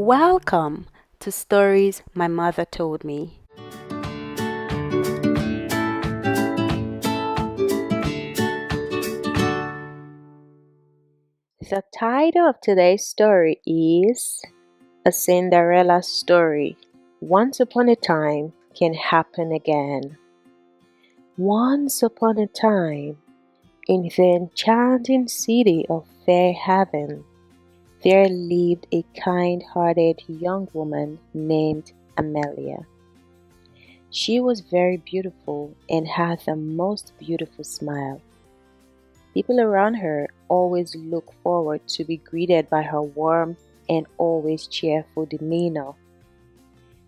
Welcome to Stories My Mother Told Me. The title of today's story is A Cinderella Story. Once upon a time can happen again. Once upon a time, in the enchanting city of Fair Haven, there lived a kind-hearted young woman named Amelia. She was very beautiful and had the most beautiful smile. People around her always looked forward to be greeted by her warm and always cheerful demeanor.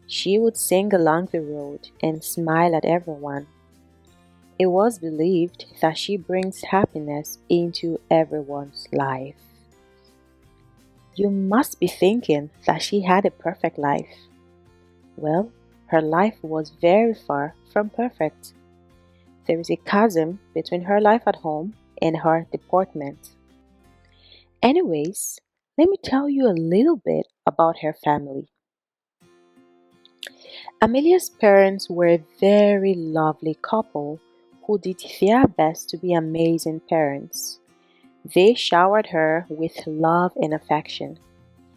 She would sing along the road and smile at everyone. It was believed that she brings happiness into everyone's life. You must be thinking that she had a perfect life. Well, her life was very far from perfect. There is a chasm between her life at home and her deportment. Anyways, let me tell you a little bit about her family. Amelia's parents were a very lovely couple who did their best to be amazing parents. They showered her with love and affection,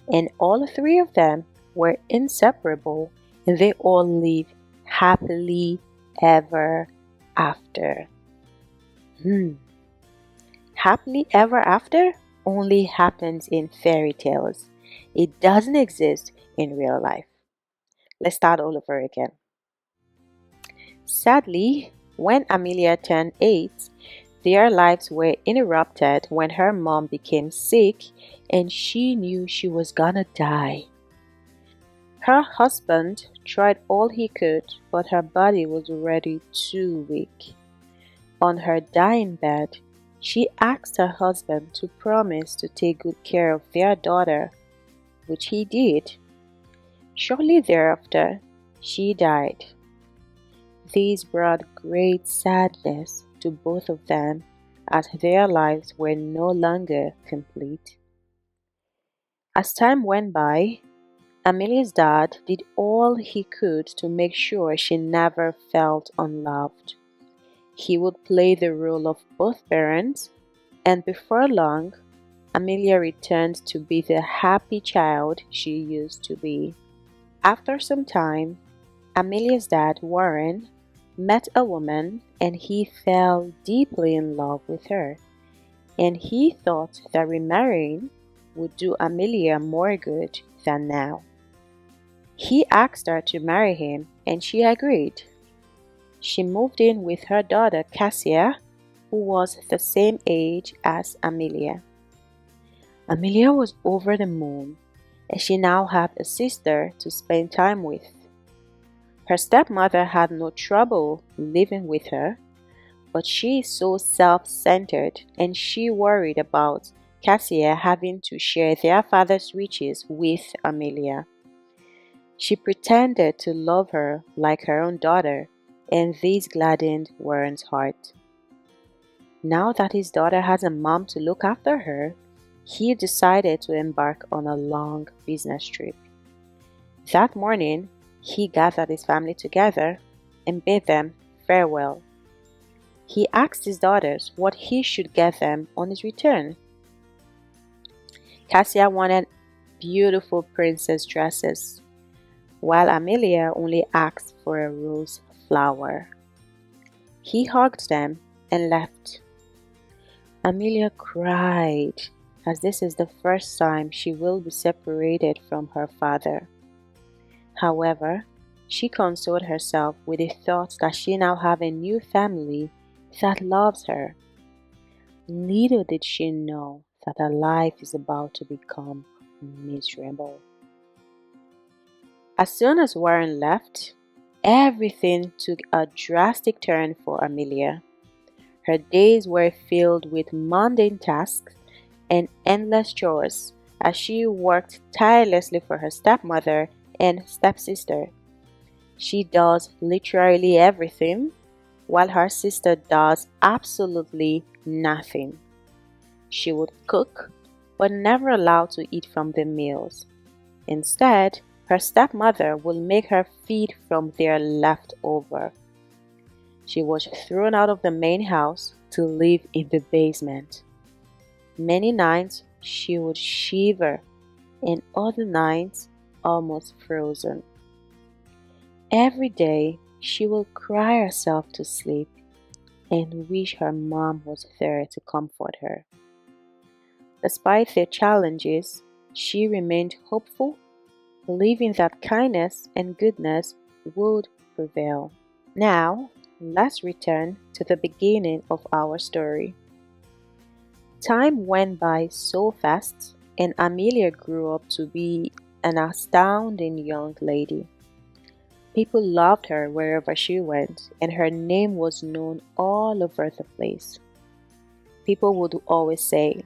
and all three of them were inseparable, and they all lived happily ever after. Happily ever after only happens in fairy tales. It doesn't exist in real life. Let's start all over again. Sadly, when Amelia turned 8, their lives were interrupted when her mom became sick and she knew she was gonna die. Her husband tried all he could, but her body was already too weak. On her dying bed, she asked her husband to promise to take good care of their daughter, which he did. Shortly thereafter, she died. This brought great sadness to both of them as their lives were no longer complete. As time went by, Amelia's dad did all he could to make sure she never felt unloved. He would play the role of both parents, and before long, Amelia returned to be the happy child she used to be. After some time, Amelia's dad, Warren, met a woman and he fell deeply in love with her, and he thought that remarrying would do Amelia more good than now. He asked her to marry him and she agreed. She moved in with her daughter Cassia, who was the same age as Amelia. Amelia was over the moon, as she now had a sister to spend time with. Her stepmother had no trouble living with her, but she is so self-centered and she worried about Cassia having to share their father's riches with Amelia. She pretended to love her like her own daughter, and this gladdened Warren's heart. Now that his daughter has a mom to look after her, he decided to embark on a long business trip. That morning, he gathered his family together and bade them farewell. He asked his daughters what he should get them on his return. Cassia wanted beautiful princess dresses, while Amelia only asked for a rose flower. He hugged them and left. Amelia cried, as this is the first time she will be separated from her father. However, she consoled herself with the thought that she now have a new family that loves her. Little did she know that her life is about to become miserable. As soon as Warren left, everything took a drastic turn for Amelia. Her days were filled with mundane tasks and endless chores as she worked tirelessly for her stepmother and stepsister. She does literally everything, while her sister does absolutely nothing. She would cook, but never allowed to eat from the meals. Instead, her stepmother would make her feed from their leftover. She was thrown out of the main house to live in the basement. Many nights she would shiver, and other nights almost frozen. Every day she would cry herself to sleep and wish her mom was there to comfort her. Despite their challenges, she remained hopeful, believing that kindness and goodness would prevail. Now, let's return to the beginning of our story. Time went by so fast, and Amelia grew up to be an astounding young lady. People loved her wherever she went, and her name was known all over the place. People would always say,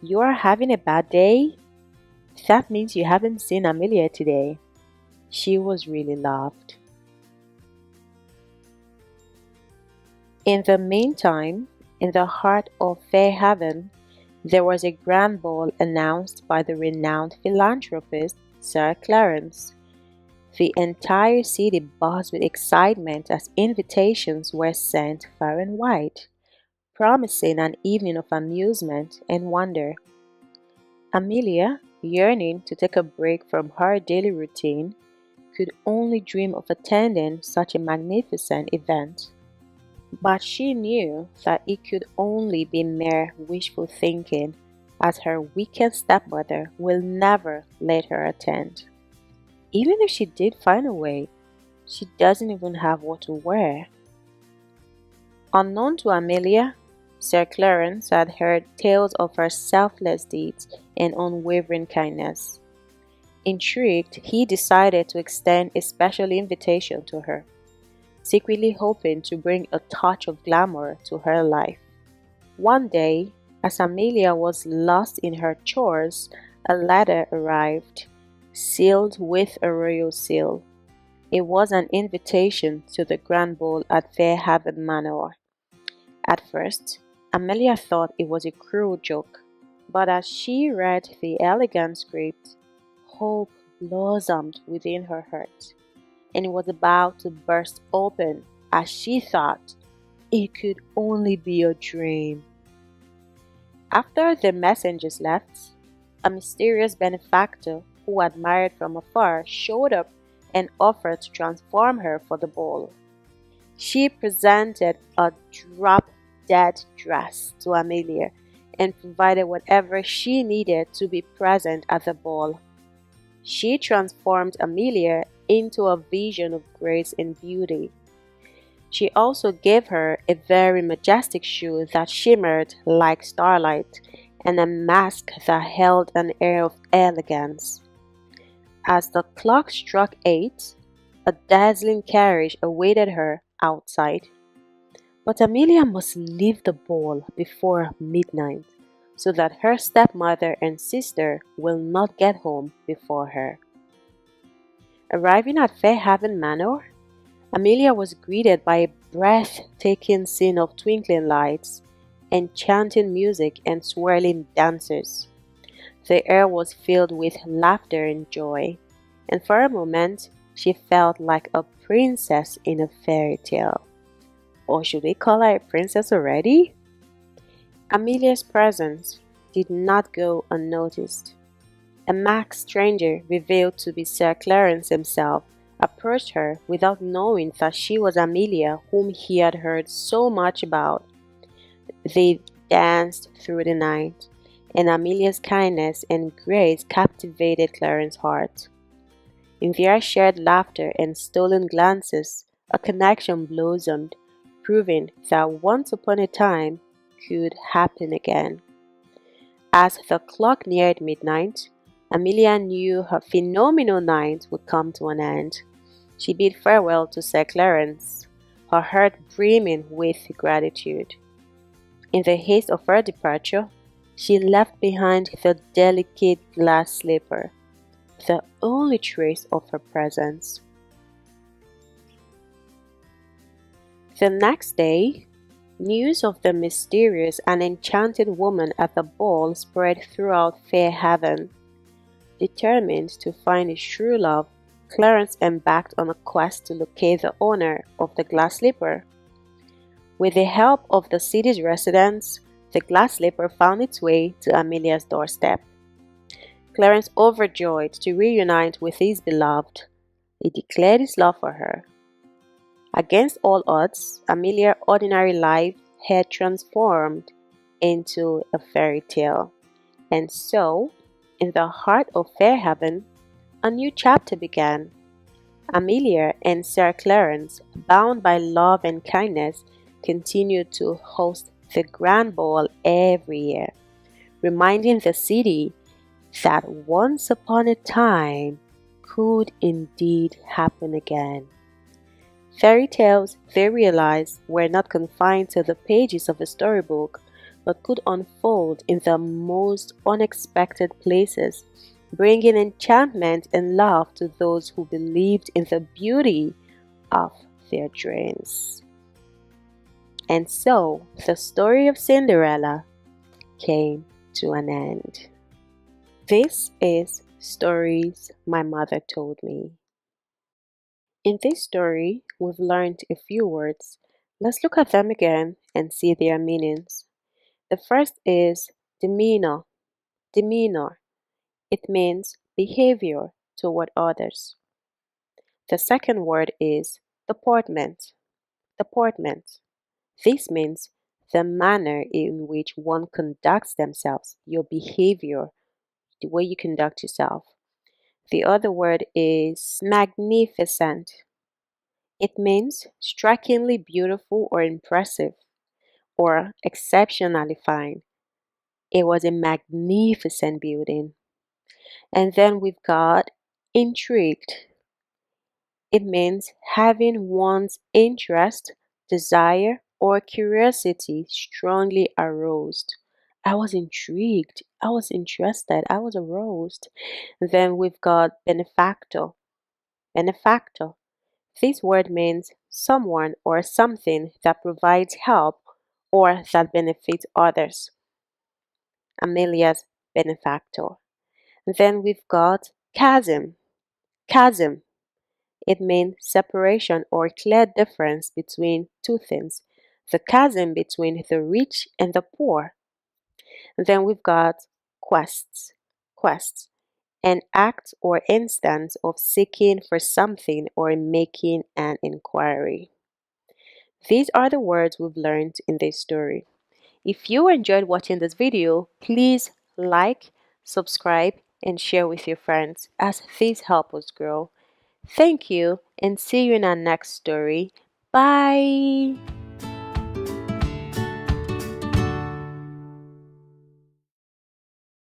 "You are having a bad day? That means you haven't seen Amelia today." She was really loved. In the meantime, in the heart of Fairhaven, there was a grand ball announced by the renowned philanthropist Sir Clarence. The entire city buzzed with excitement as invitations were sent far and wide, promising an evening of amusement and wonder. Amelia, yearning to take a break from her daily routine, could only dream of attending such a magnificent event. But she knew that it could only be mere wishful thinking, as her wicked stepmother will never let her attend. Even if she did find a way, she doesn't even have what to wear. Unknown to Amelia, Sir Clarence had heard tales of her selfless deeds and unwavering kindness. Intrigued, he decided to extend a special invitation to her, secretly hoping to bring a touch of glamour to her life. One day, as Amelia was lost in her chores, a letter arrived, sealed with a royal seal. It was an invitation to the grand ball at Fairhaven Manor. At first, Amelia thought it was a cruel joke, but as she read the elegant script, hope blossomed within her heart, and it was about to burst open as she thought it could only be a dream. After the messengers left, a mysterious benefactor who admired from afar showed up and offered to transform her for the ball. She presented a drop-dead dress to Amelia and provided whatever she needed to be present at the ball. She transformed Amelia into a vision of grace and beauty. She also gave her a very majestic shoe that shimmered like starlight and a mask that held an air of elegance. As the clock struck 8, a dazzling carriage awaited her outside. But Amelia must leave the ball before midnight, so that her stepmother and sister will not get home before her. Arriving at Fairhaven Manor, Amelia was greeted by a breathtaking scene of twinkling lights, enchanting music, and swirling dancers. The air was filled with laughter and joy, and for a moment she felt like a princess in a fairy tale. Or should we call her a princess already? Amelia's presence did not go unnoticed. A masked stranger, revealed to be Sir Clarence himself, approached her without knowing that she was Amelia, whom he had heard so much about. They danced through the night, and Amelia's kindness and grace captivated Clarence's heart. In their shared laughter and stolen glances, a connection blossomed, proving that once upon a time could happen again. As the clock neared midnight, Amelia knew her phenomenal night would come to an end. She bid farewell to Sir Clarence, her heart brimming with gratitude. In the haste of her departure, she left behind the delicate glass slipper, the only trace of her presence. The next day, news of the mysterious and enchanted woman at the ball spread throughout Fairhaven. Determined to find his true love, Clarence embarked on a quest to locate the owner of the glass slipper. With the help of the city's residents, the glass slipper found its way to Amelia's doorstep. Clarence, overjoyed to reunite with his beloved, he declared his love for her. Against all odds, Amelia's ordinary life had transformed into a fairy tale. And so, in the heart of Fairhaven, a new chapter began. Amelia and Sir Clarence, bound by love and kindness, continued to host the grand ball every year, reminding the city that once upon a time could indeed happen again. Fairy tales, they realized, were not confined to the pages of a storybook, but could unfold in the most unexpected places, bringing enchantment and love to those who believed in the beauty of their dreams. And so, the story of Cinderella came to an end. This is Stories My Mother Told Me. In this story, we've learned a few words. Let's look at them again and see their meanings. The first is demeanor. Demeanor. It means behavior toward others. The second word is deportment. Deportment. This means the manner in which one conducts themselves, your behavior, the way you conduct yourself. The other word is magnificent. It means strikingly beautiful or impressive or exceptionally fine. It was a magnificent building. And then we've got intrigued. It means having one's interest, desire, or curiosity strongly aroused. I was intrigued. I was interested. I was aroused. Then we've got benefactor. Benefactor. This word means someone or something that provides help or that benefits others. Amelia's benefactor. Then we've got chasm. Chasm. It means separation or clear difference between two things. The chasm between the rich and the poor. Then we've got quests. Quests. An act or instance of seeking for something or making an inquiry. These are the words we've learned in this story. If you enjoyed watching this video, please like, subscribe, and share with your friends as these help us grow. Thank you and see you in our next story. Bye!